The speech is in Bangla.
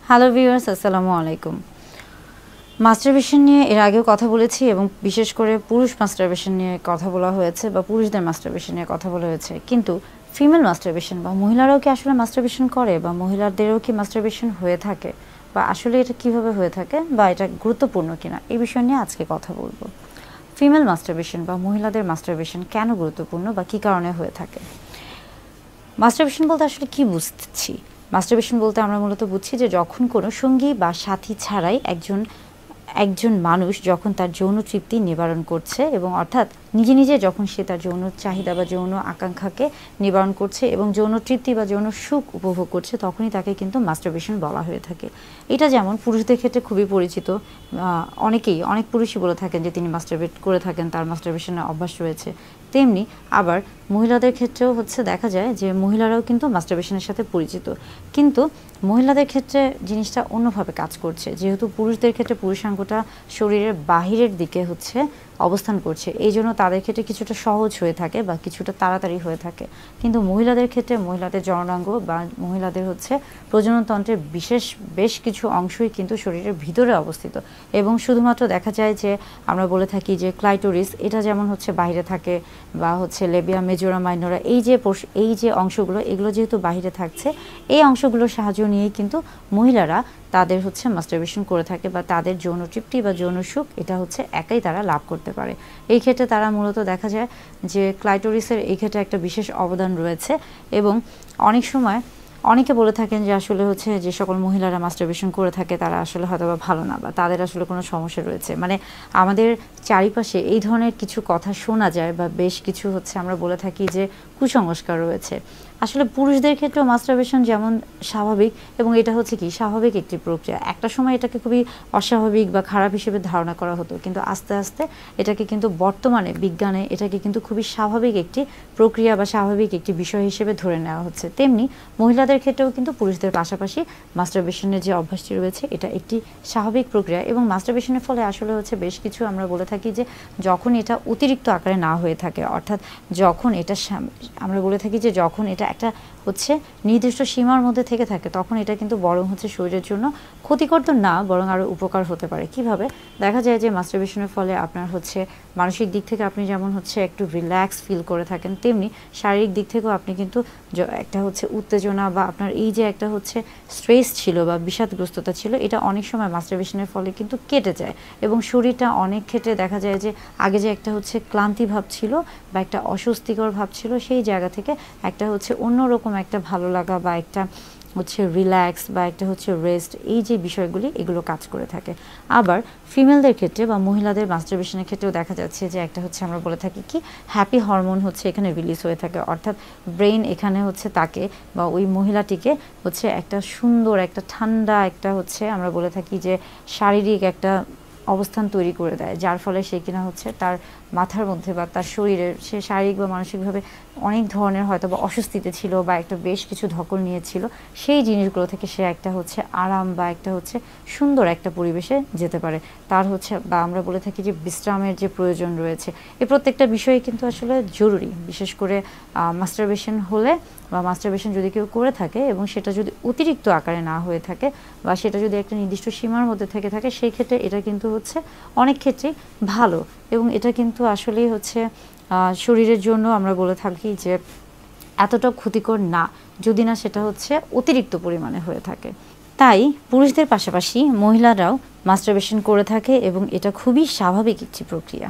হ্যালো ভিউয়ার্স, আসসালামু আলাইকুম। মাস্টারবেশন নিয়ে এর আগেও কথা বলেছি এবং বিশেষ করে পুরুষ মাস্টারবেশন নিয়ে কথা বলা হয়েছে বা পুরুষদের মাস্টারবেশন নিয়ে কথা বলা হয়েছে, কিন্তু ফিমেল মাস্টারবেশন বা মহিলারাও কি আসলে মাস্টারবেশন করে বা মহিলাদেরও কি মাস্টারবেশন হয়ে থাকে বা আসলে এটা কিভাবে হয়ে থাকে বা এটা গুরুত্বপূর্ণ কিনা এই বিষয় নিয়ে আজকে কথা বলবো। ফিমেল মাস্টারবেশন বা মহিলাদের মাস্টারবেশন কেন গুরুত্বপূর্ণ বা কী কারণে হয়ে থাকে। মাস্টারবেশন বলতে আসলে কি বুঝছি? মাস্টারবেশন বলতে আমরা মূলত বুঝছি যে যখন কোনো সঙ্গী বা সাথী ছাড়াই একজন মানুষ যখন তার যৌন তৃপ্তি নিবারণ করছে এবং অর্থাৎ নিজে নিজে যখন সে তার যৌন চাহিদা বা যৌন আকাঙ্ক্ষাকে নিবারণ করছে এবং যৌন তৃপ্তি বা যৌন সুখ উপভোগ করছে, তখনই তাকে কিন্তু মাস্টারবেশন বলা হয়ে থাকে। এটা যেমন পুরুষদের ক্ষেত্রে খুবই পরিচিত, অনেক পুরুষই বলে থাকেন যে তিনি মাস্টারবেট করে থাকেন, তার মাস্টারবেশনের অভ্যাস রয়েছে। তেমনি আবার মহিলাদের ক্ষেত্রেও দেখা যায় যে মহিলারাও কিন্তু মাস্টারবেশনের সাথে পরিচিত, কিন্তু মহিলাদের ক্ষেত্রে জিনিসটা অন্যভাবে কাজ করছে। যেহেতু পুরুষদের ক্ষেত্রে পুরুষাঙ্গটা শরীরের বাহিরের দিকে অবস্থান করছে, এই জন্য তাদের ক্ষেত্রে কিছুটা সহজ হয়ে থাকে বা কিছুটা তাড়াতাড়ি হয়ে থাকে, কিন্তু মহিলাদের ক্ষেত্রে মহিলাদের জননাঙ্গ বা মহিলাদের প্রজননতন্ত্রের বেশ কিছু অংশই কিন্তু শরীরের ভিতরে অবস্থিত এবং শুধুমাত্র দেখা যায় যে আমরা বলে থাকি যে ক্লাইটোরিস এটা যেমন বাইরে থাকে বা লেবিয়া মেজোরা মাইনরা এই যে অংশগুলো, এগুলো যেহেতু বাহিরে থাকছে, এই অংশগুলোর সাহায্য নিয়েই কিন্তু মহিলারা তাদের মাস্টারবেশন করে থাকে বা তাদের যৌন তৃপ্তি বা যৌন সুখ এটা একাই তারা লাভ করতে পারে। এই ক্ষেত্রে তারা মূলত দেখা যায় যে ক্লাইটোরিসের এই ক্ষেত্রে একটা বিশেষ অবদান রয়েছে এবং অনেক সময় অনেকে বলে থাকেন যে আসলে যে সকল মহিলারা মাস্টারবেশন করে থাকে তারা আসলে হয়তো বা ভালো না বা তাদের আসলে কোনো সমস্যা রয়েছে। মানে আমাদের চারিপাশে এই ধরনের কিছু কথা শোনা যায় বা বেশ কিছু আমরা বলে থাকি যে কুসংস্কার রয়েছে। আসলে পুরুষদের ক্ষেত্রেও মাস্টারবেশন যেমন স্বাভাবিক এবং এটা কি স্বাভাবিক একটি প্রক্রিয়া। একটা সময় এটাকে খুবই অস্বাভাবিক বা খারাপ হিসেবে ধারণা করা হতো, কিন্তু আস্তে আস্তে এটাকে কিন্তু বর্তমানে বিজ্ঞানে এটাকে কিন্তু খুবই স্বাভাবিক একটি প্রক্রিয়া বা স্বাভাবিক একটি বিষয় হিসেবে ধরে নেওয়া হচ্ছে। তেমনি মহিলাদের ক্ষেত্রেও কিন্তু পুরুষদের পাশাপাশি মাস্টারবেশনের যে অভ্যাসটি রয়েছে এটা একটি স্বাভাবিক প্রক্রিয়া এবং মাস্টারবেশনের ফলে আসলে বেশ কিছু আমরা বলে থাকি যে যখন এটা অতিরিক্ত আকারে না হয়ে থাকে, অর্থাৎ যখন এটা আমরা বলে থাকি যে যখন এটা একটা নির্দিষ্ট সীমার মধ্যে থেকে থাকে, তখন এটা কিন্তু বরং শরীরের জন্য ক্ষতিকর তো না, বরং আরও উপকার হতে পারে। কিভাবে? দেখা যায় যে মাস্টারবেশনের ফলে আপনার মানসিক দিক থেকে আপনি যেমন একটু রিল্যাক্স ফিল করে থাকেন, তেমনি শারীরিক দিক থেকেও আপনি কিন্তু একটা উত্তেজনা বা আপনার এই যে একটা স্ট্রেস ছিল বা বিষাদগ্রস্ততা ছিল, এটা অনেক সময় মাস্টারবেশনের ফলে কিন্তু কেটে যায় এবং শরীরটা অনেক ক্ষেত্রে দেখা যায় যে আগে যে একটা ক্লান্তি ভাব ছিল বা একটা অস্বস্তিকর ভাব ছিল, সেই জায়গা থেকে একটা অন্যরকম একটা ভালো লাগা বা একটা রিল্যাক্স বা একটা রেস্ট, এই যে বিষয়গুলি এগুলো কাজ করে থাকে। আবার ফিমেলদের ক্ষেত্রে বা মহিলাদের মাস্টারবেশনের ক্ষেত্রেও দেখা যাচ্ছে যে একটা আমরা বলে থাকি কি হ্যাপি হরমোন এখানে রিলিজ হয়ে থাকে, অর্থাৎ ব্রেইন এখানে তাকে বা ওই মহিলাটিকে একটা সুন্দর একটা ঠান্ডা একটা আমরা বলে থাকি যে শারীরিক একটা অবস্থান তৈরি করে দেয়, যার ফলে সে কিনা তার মাথার মধ্যে বা তার শরীরের সে শারীরিক বা মানসিকভাবে অনেক ধরনের হয়তো বা অস্বস্তিতে ছিল বা একটা বেশ কিছু ধকল নিয়েছিল, সেই জিনিসগুলো থেকে সে একটা আরাম বা একটা সুন্দর একটা পরিবেশে যেতে পারে। তার বা আমরা বলে থাকি যে বিশ্রামের যে প্রয়োজন রয়েছে, এই প্রত্যেকটা বিষয়ে কিন্তু আসলে জরুরি, বিশেষ করে মাস্টারবেশন হলে বা মাস্টারবেশন যদি কেউ করে থাকে এবং সেটা যদি অতিরিক্ত আকারে না হয়ে থাকে বা সেটা যদি একটা নির্দিষ্ট সীমার মধ্যে থেকে থাকে, সেই ক্ষেত্রে এটা কিন্তু অনেক ক্ষেত্রেই ভালো এবং এটা কিন্তু আসলেই শরীরের জন্য আমরা বলে থাকি যে এতটা ক্ষতিকর না, যদি না সেটা অতিরিক্ত পরিমাণে হয়ে থাকে। তাই পুরুষদের পাশাপাশি মহিলারাও মাস্টারবেশন করে থাকে এবং এটা খুবই স্বাভাবিক একটি প্রক্রিয়া।